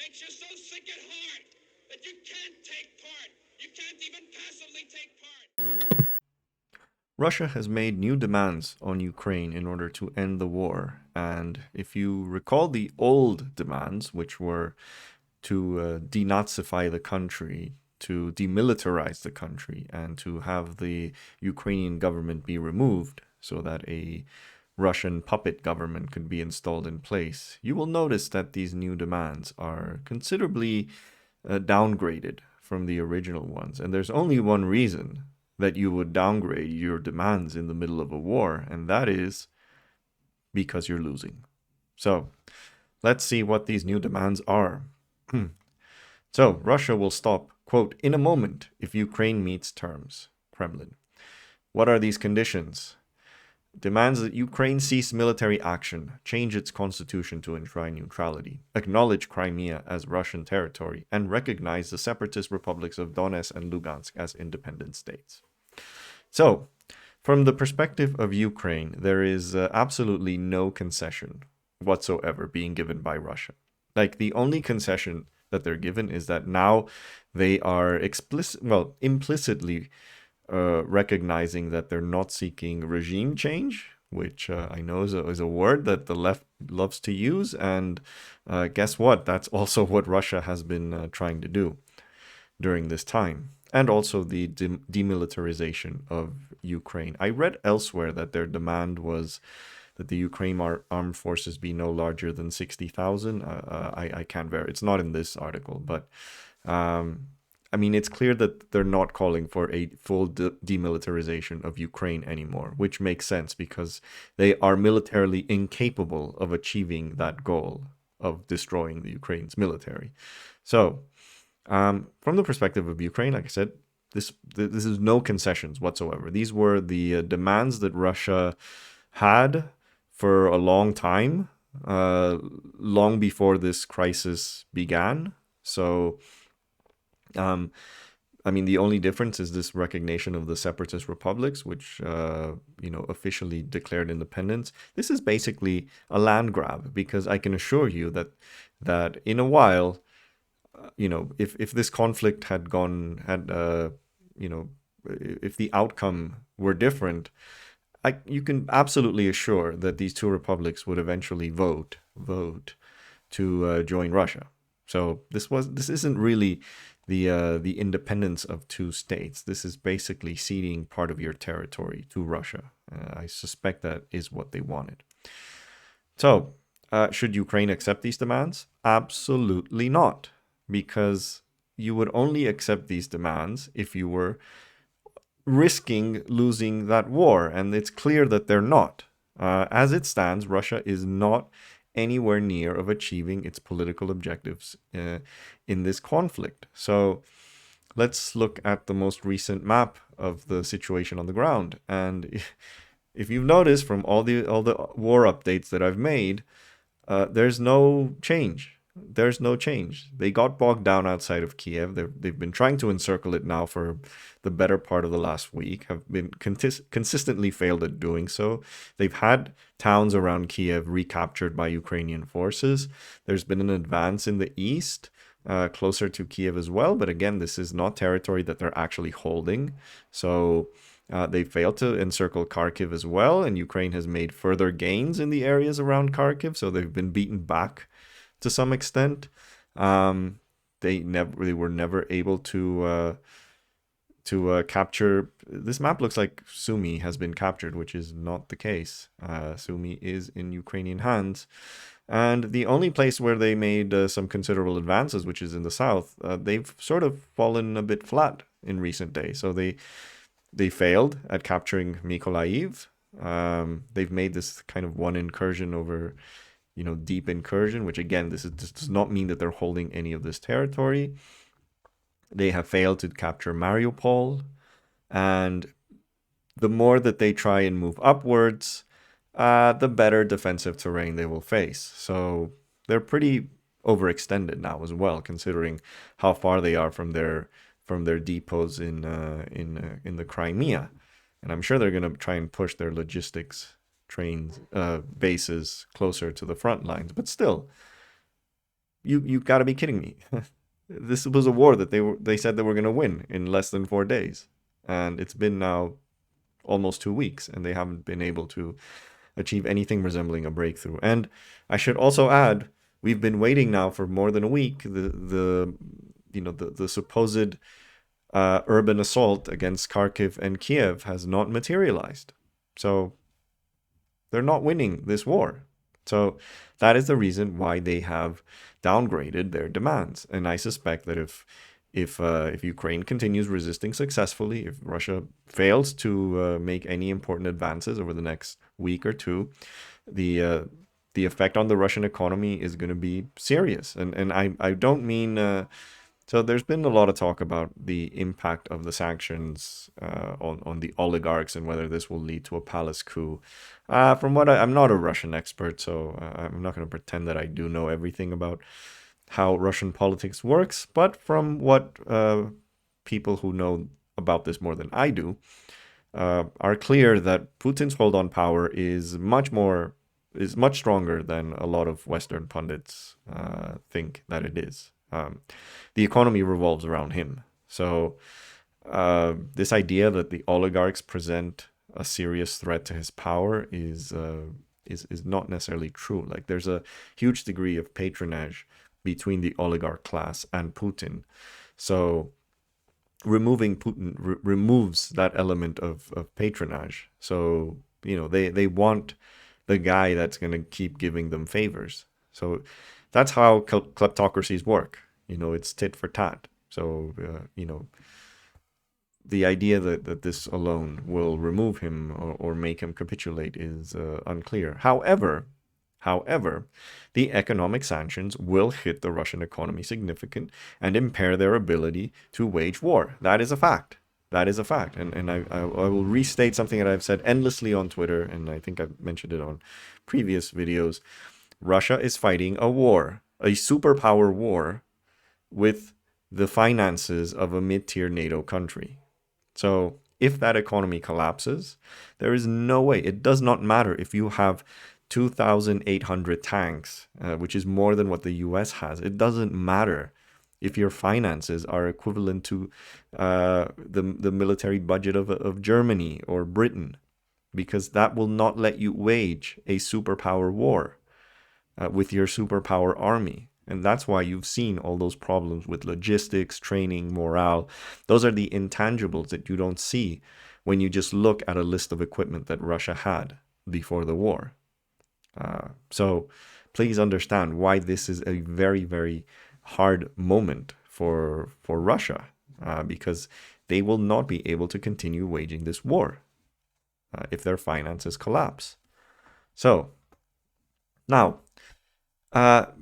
makes you so sick at heart that you can't take part. You can't even passively take part. Russia has made new demands on Ukraine in order to end the war. And if you recall the old demands, which were to denazify the country, to demilitarize the country, and to have the Ukrainian government be removed so that a Russian puppet government could be installed in place, you will notice that these new demands are considerably downgraded from the original ones. And there's only one reason that you would downgrade your demands in the middle of a war, and that is because you're losing. So let's see what these new demands are. So Russia will stop, quote, in a moment if Ukraine meets terms, Kremlin. What are these conditions? Demands that Ukraine cease military action, change its constitution to enshrine neutrality, acknowledge Crimea as Russian territory, and recognize the separatist republics of Donetsk and Lugansk as independent states. So, from the perspective of Ukraine, there is absolutely no concession whatsoever being given by Russia. Like, the only concession that they're given is that now they are implicitly recognizing that they're not seeking regime change, which I know is a word that the left loves to use. And guess what? That's also what Russia has been trying to do during this time. And also the demilitarization of Ukraine. I read elsewhere that their demand was that the Ukraine armed forces be no larger than 60,000. I can't verify. It's not in this article, but I mean, it's clear that they're not calling for a full demilitarization of Ukraine anymore, which makes sense because they are militarily incapable of achieving that goal of destroying the Ukraine's military. So, from the perspective of Ukraine, like I said, this is no concessions whatsoever. These were the demands that Russia had for a long time, long before this crisis began. So, I mean, the only difference is this recognition of the separatist republics, which, officially declared independence. This is basically a land grab because I can assure you that in a while, if this conflict had if the outcome were different, you can absolutely assure that these two republics would eventually vote to join Russia. So this isn't really the independence of two states. This is basically ceding part of your territory to Russia. I suspect that is what they wanted. So, should Ukraine accept these demands? Absolutely not, because you would only accept these demands if you were risking losing that war, and it's clear that they're not. As it stands, Russia is not anywhere near of achieving its political objectives in this conflict. So let's look at the most recent map of the situation on the ground. And if you've noticed from all the war updates that I've made, there's no change. There's no change. They got bogged down outside of Kiev. They've been trying to encircle it now for the better part of the last week, have been consistently failed at doing so. They've had towns around Kiev recaptured by Ukrainian forces. There's been an advance in the east, closer to Kiev as well. But again, this is not territory that they're actually holding. So they failed to encircle Kharkiv as well. And Ukraine has made further gains in the areas around Kharkiv. So they've been beaten back to some extent. They were never able to capture. This map looks like Sumy has been captured, which is not the case. Sumy is in Ukrainian hands, and the only place where they made some considerable advances, which is in the south, they've sort of fallen a bit flat in recent days. So they failed at capturing Mykolaiv. They've made this kind of one incursion over, deep incursion, which again, this does not mean that they're holding any of this territory. They have failed to capture Mariupol, and the more that they try and move upwards, the better defensive terrain they will face. So they're pretty overextended now as well, considering how far they are from their depots in the Crimea, and I'm sure they're going to try and push their logistics trains bases closer to the front lines. But still, you got to be kidding me. This was a war that they said they were going to win in less than 4 days, and it's been now almost 2 weeks, and they haven't been able to achieve anything resembling a breakthrough. And I should also add, we've been waiting now for more than a week. The supposed urban assault against Kharkiv and Kiev has not materialized. So they're not winning this war. So that is the reason why they have downgraded their demands. And I suspect that if Ukraine continues resisting successfully, if Russia fails to make any important advances over the next week or two, the effect on the Russian economy is going to be serious. And I don't mean so there's been a lot of talk about the impact of the sanctions on the oligarchs and whether this will lead to a palace coup. From what I'm not a Russian expert, so I'm not going to pretend that I do know everything about how Russian politics works. But from what people who know about this more than I do are clear that Putin's hold on power is much stronger than a lot of Western pundits think that it is. The economy revolves around him. So this idea that the oligarchs present a serious threat to his power is not necessarily true. Like, there's a huge degree of patronage between the oligarch class and Putin. So removing Putin removes that element of patronage. So, they want the guy that's going to keep giving them favors. So that's how kleptocracies work. It's tit for tat. So, the idea that this alone will remove him or make him capitulate is unclear. However, the economic sanctions will hit the Russian economy significant and impair their ability to wage war. That is a fact. That is a fact. And I will restate something that I've said endlessly on Twitter, and I think I've mentioned it on previous videos. Russia is fighting a war, a superpower war, with the finances of a mid-tier NATO country. So if that economy collapses, there is no way. It does not matter if you have 2,800 tanks, which is more than what the US has. It doesn't matter if your finances are equivalent to the military budget of Germany or Britain, because that will not let you wage a superpower war with your superpower army. And that's why you've seen all those problems with logistics, training, morale. Those are the intangibles that you don't see when you just look at a list of equipment that Russia had before the war. So please understand why this is a very, very hard moment for Russia, because they will not be able to continue waging this war if their finances collapse. So now,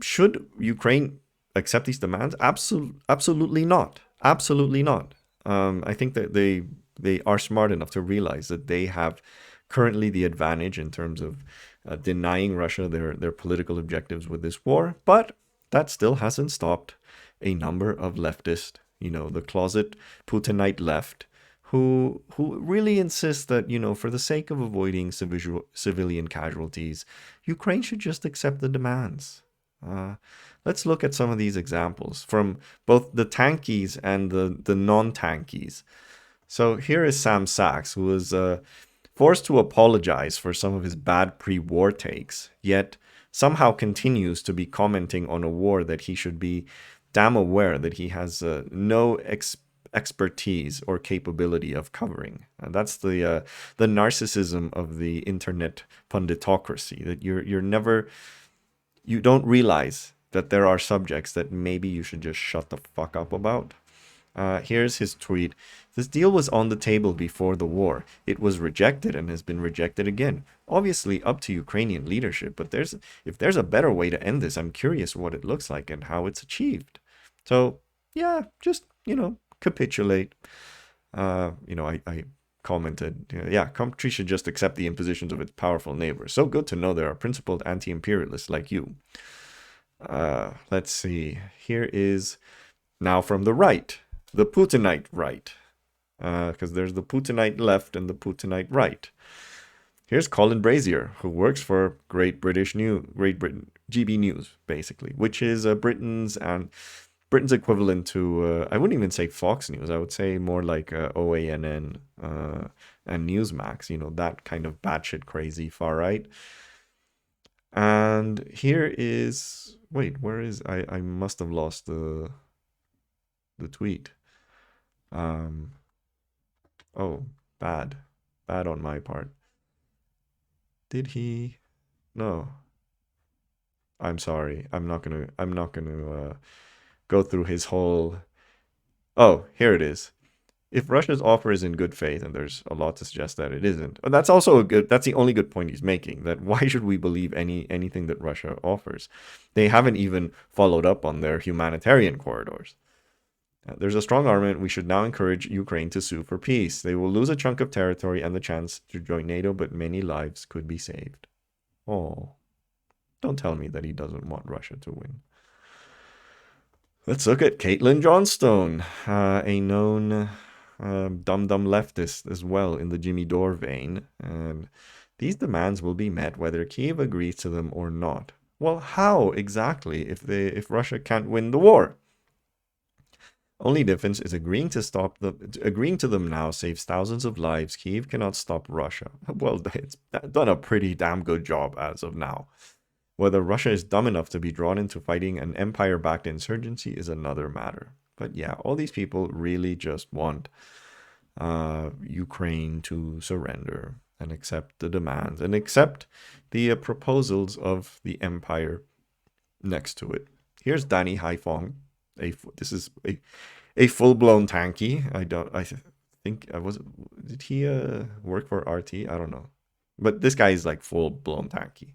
should Ukraine accept these demands? Absolutely not. Absolutely not. I think that they are smart enough to realize that they have currently the advantage in terms of denying Russia their political objectives with this war, but that still hasn't stopped a number of leftist, the closet Putinite left, who really insist that, for the sake of avoiding civilian casualties, Ukraine should just accept the demands. Let's look at some of these examples from both the tankies and the non-tankies. So here is Sam Sachs, who was forced to apologize for some of his bad pre-war takes, yet somehow continues to be commenting on a war that he should be damn aware that he has no expertise or capability of covering. And that's the narcissism of the internet punditocracy, that you don't realize that there are subjects that maybe you should just shut the fuck up about. Here's his tweet. This deal was on the table before the war. It was rejected and has been rejected again. Obviously up to Ukrainian leadership, but if there's a better way to end this, I'm curious what it looks like and how it's achieved. So yeah, just, capitulate. I commented, country should just accept the impositions of its powerful neighbors. So good to know there are principled anti-imperialists like you. Let's see. Here is now from the right, the Putinite right, because there's the Putinite left and the Putinite right. Here's Colin Brazier, who works for Great Britain, GB News, basically, which is Britain's equivalent to, I wouldn't even say Fox News. I would say more like OANN and Newsmax, that kind of batshit crazy far right. And here is, wait, where is, I must have lost the tweet. Oh, bad on my part. Did he? No. I'm sorry. I'm not gonna go through his whole. Oh, here it is. If Russia's offer is in good faith, and there's a lot to suggest that it isn't, but that's also that's the only good point he's making. That why should we believe anything that Russia offers? They haven't even followed up on their humanitarian corridors. There's a strong argument we should now encourage Ukraine to sue for peace. They will lose a chunk of territory and the chance to join NATO, but many lives could be saved. Oh, don't tell me that he doesn't want Russia to win. Let's look at Caitlin Johnstone, a known dumb leftist as well in the Jimmy Dore vein. And these demands will be met whether Kiev agrees to them or not. Well, how exactly if Russia can't win the war? Only difference is agreeing to them now saves thousands of lives. Kiev cannot stop Russia. Well, it's done a pretty damn good job as of now. Whether Russia is dumb enough to be drawn into fighting an empire-backed insurgency is another matter. But yeah, all these people really just want Ukraine to surrender and accept the demands and accept the proposals of the empire next to it. Here's Danny Haifong. This is a full-blown tanky. I think did he work for RT? I don't know. But this guy is like full-blown tanky.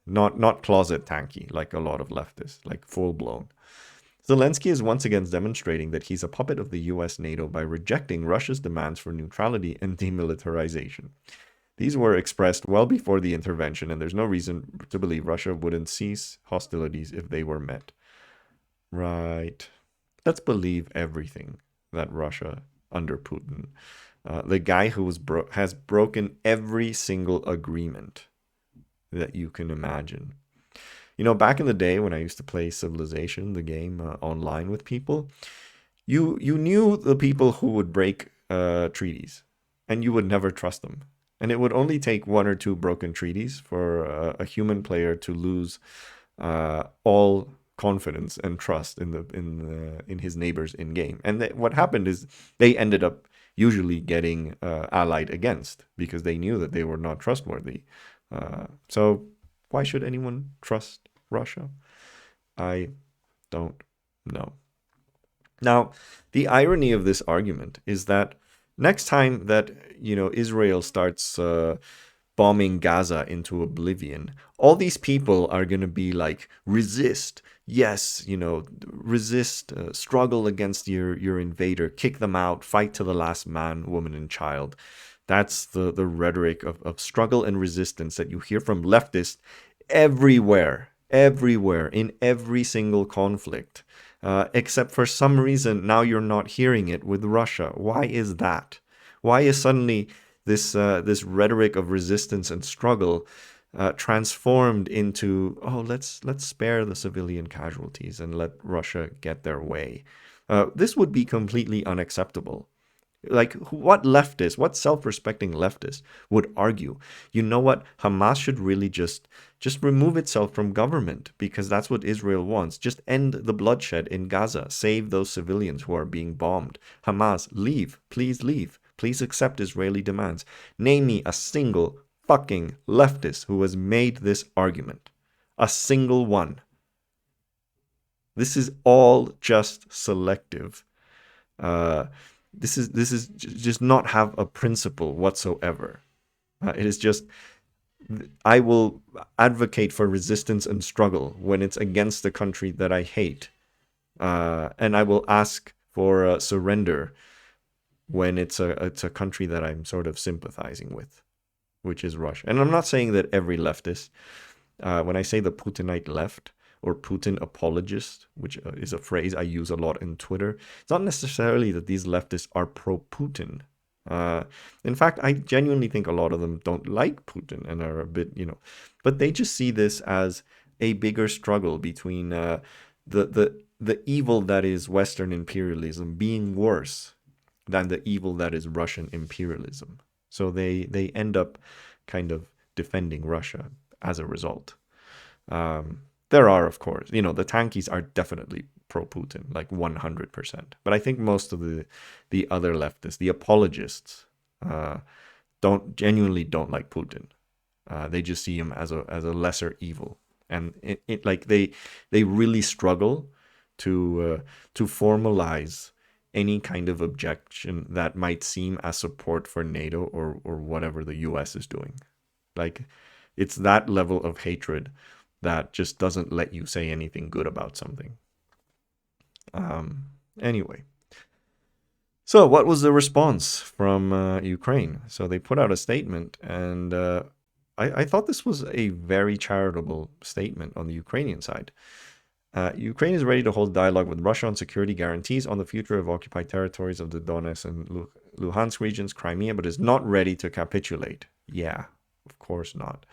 Not closet tanky like a lot of leftists, like full-blown. Zelensky is once again demonstrating that he's a puppet of the US NATO by rejecting Russia's demands for neutrality and demilitarization. These were expressed well before the intervention, and there's no reason to believe Russia wouldn't cease hostilities if they were met. Right. Let's believe everything that Russia under Putin, the guy who has broken every single agreement that you can imagine. Back in the day when I used to play Civilization, the game, online with people, you knew the people who would break treaties, and you would never trust them. And it would only take one or two broken treaties for a human player to lose all confidence and trust in his neighbors in game. And what happened is they ended up usually getting allied against because they knew that they were not trustworthy. So why should anyone trust Russia? I don't know. Now, the irony of this argument is that next time that Israel starts bombing Gaza into oblivion, all these people are going to be like, resist. Yes, resist, struggle against your invader, kick them out, fight to the last man, woman, and child. That's the rhetoric of struggle and resistance that you hear from leftists everywhere, in every single conflict. Except for some reason, now you're not hearing it with Russia. Why is that? Why is suddenly this rhetoric of resistance and struggle transformed into, let's spare the civilian casualties and let Russia get their way? This would be completely unacceptable. Like, what self-respecting leftist would argue, you know what, Hamas should really just remove itself from government because that's what Israel wants. Just end the bloodshed in Gaza. Save those civilians who are being bombed. Hamas, leave. Please leave. Please accept Israeli demands. Name me a single fucking leftist who has made this argument. A single one. This is all just selective. This is just not have a principle whatsoever. It is just, I will advocate for resistance and struggle when it's against the country that I hate, and I will ask for surrender when it's a country that I'm sort of sympathizing with, which is Russia. And I'm not saying that every leftist, when I say the Putinite left, or Putin apologist, which is a phrase I use a lot in Twitter, it's not necessarily that these leftists are pro-Putin. Uh, in fact, I genuinely think a lot of them don't like Putin and are a bit, but they just see this as a bigger struggle between the evil that is Western imperialism being worse than the evil that is Russian imperialism. So they end up kind of defending Russia as a result. There are, of course, the tankies are definitely pro-Putin, like 100%. But I think most of the other leftists, the apologists, uh, don't like Putin. They just see him as a lesser evil, and it like they really struggle to formalize any kind of objection that might seem as support for NATO or whatever the US is doing. Like, it's that level of hatred that just doesn't let you say anything good about something. Anyway, so what was the response from Ukraine? So they put out a statement, and I thought this was a very charitable statement on the Ukrainian side. Ukraine is ready to hold dialogue with Russia on security guarantees on the future of occupied territories of the Donetsk and Luhansk regions, Crimea, but is not ready to capitulate. Yeah, of course not.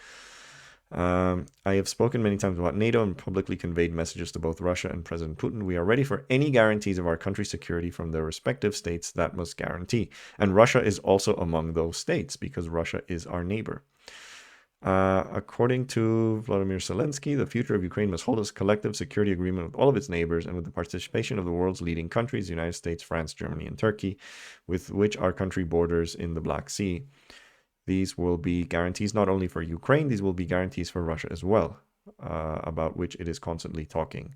I have spoken many times about NATO and publicly conveyed messages to both Russia and President Putin. We are ready for any guarantees of our country's security from their respective states that must guarantee. And Russia is also among those states because Russia is our neighbor. According to Vladimir Zelensky, the future of Ukraine must hold a collective security agreement with all of its neighbors and with the participation of the world's leading countries, the United States, France, Germany, and Turkey, with which our country borders in the Black Sea. These will be guarantees not only for Ukraine, these will be guarantees for Russia as well, about which it is constantly talking.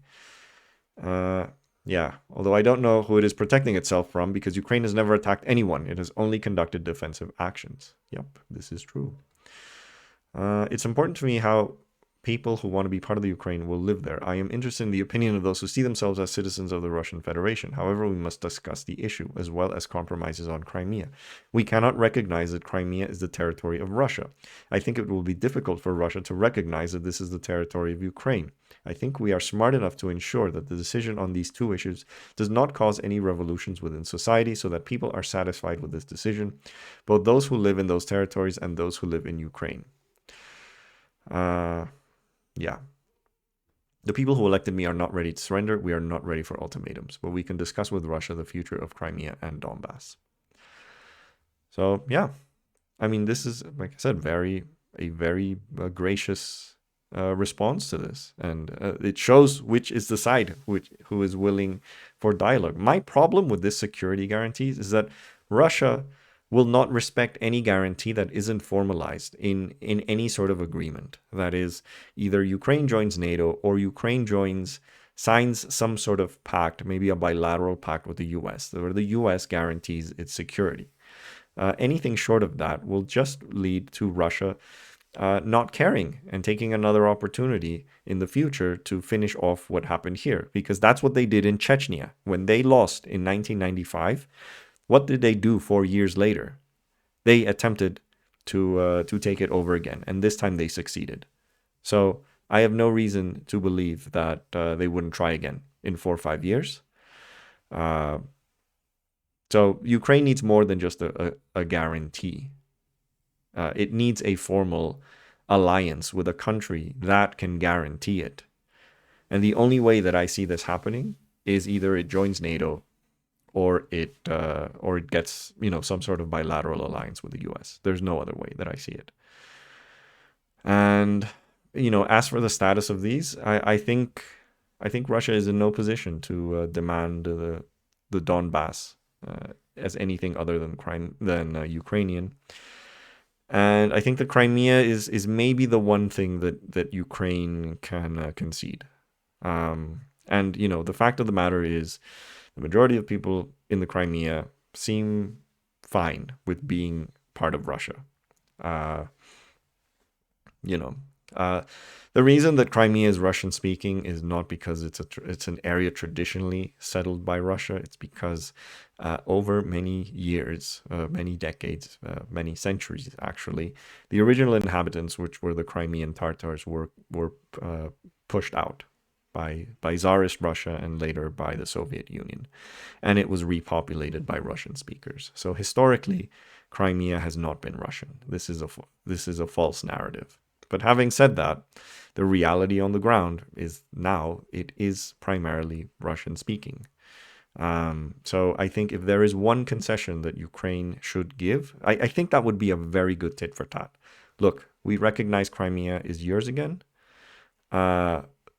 Yeah, although I don't know who it is protecting itself from, because Ukraine has never attacked anyone. It has only conducted defensive actions. Yep, this is true. It's important to me how people who want to be part of the Ukraine will live there. I am interested in the opinion of those who see themselves as citizens of the Russian Federation. However, we must discuss the issue, as well as compromises on Crimea. We cannot recognize that Crimea is the territory of Russia. I think it will be difficult for Russia to recognize that this is the territory of Ukraine. I think we are smart enough to ensure that the decision on these two issues does not cause any revolutions within society, so that people are satisfied with this decision, both those who live in those territories and those who live in Ukraine. Yeah. The people who elected me are not ready to surrender. We are not ready for ultimatums, but we can discuss with Russia the future of Crimea and Donbas. So, yeah. I mean, this is, like I said, a very gracious response to this. And it shows which is the side who is willing for dialogue. My problem with this security guarantees is that Russia will not respect any guarantee that isn't formalized in any sort of agreement. That is, either Ukraine joins NATO or Ukraine signs some sort of pact, maybe a bilateral pact with the US, where the US guarantees its security. Anything short of that will just lead to Russia not caring and taking another opportunity in the future to finish off what happened here. Because that's what they did in Chechnya. When they lost in 1995, what did they do 4 years later? They attempted to take it over again, and this time they succeeded. So I have no reason to believe that they wouldn't try again in 4 or 5 years. So Ukraine needs more than just a guarantee. It needs a formal alliance with a country that can guarantee it. And the only way that I see this happening is either it joins NATO or it gets, some sort of bilateral alliance with the US. There's no other way that I see it. And, as for the status of these, I think Russia is in no position to demand the Donbas as anything other than Ukrainian. And I think the Crimea is maybe the one thing that Ukraine can concede. And, the fact of the matter is, the majority of people in the Crimea seem fine with being part of Russia. The reason that Crimea is Russian speaking is not because it's an area traditionally settled by Russia. It's because over many years, many decades, many centuries actually, the original inhabitants, which were the Crimean Tatars, were pushed out. by Tsarist Russia and later by the Soviet Union. And it was repopulated by Russian speakers. So historically, Crimea has not been Russian. This is a false narrative. But having said that, the reality on the ground is now it is primarily Russian speaking. So I think if there is one concession that Ukraine should give, I think that would be a very good tit for tat. Look, we recognize Crimea is yours again.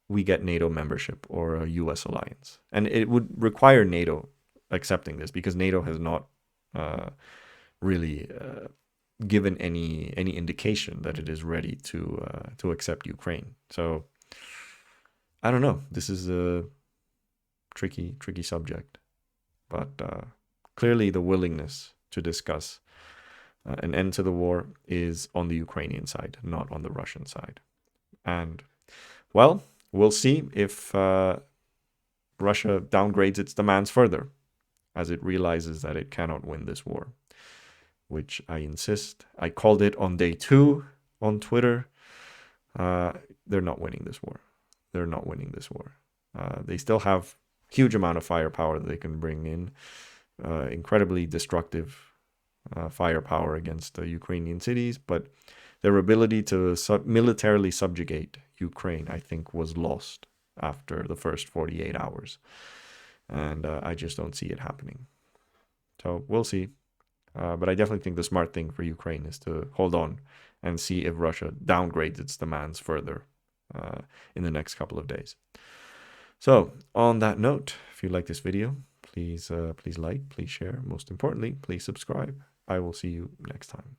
We get NATO membership or a US alliance. And it would require NATO accepting this because NATO has not really given any indication that it is ready to accept Ukraine. So I don't know. This is a tricky subject, but clearly the willingness to discuss an end to the war is on the Ukrainian side, not on the Russian side. And well, we'll see if Russia downgrades its demands further as it realizes that it cannot win this war, which I insist. I called it on day 2 on Twitter. They're not winning this war. They're not winning this war. They still have huge amount of firepower that they can bring in, incredibly destructive firepower against the Ukrainian cities, but their ability to militarily subjugate Ukraine, I think, was lost after the first 48 hours. And I just don't see it happening. So we'll see. But I definitely think the smart thing for Ukraine is to hold on and see if Russia downgrades its demands further in the next couple of days. So on that note, if you like this video, please like, please share. Most importantly, please subscribe. I will see you next time.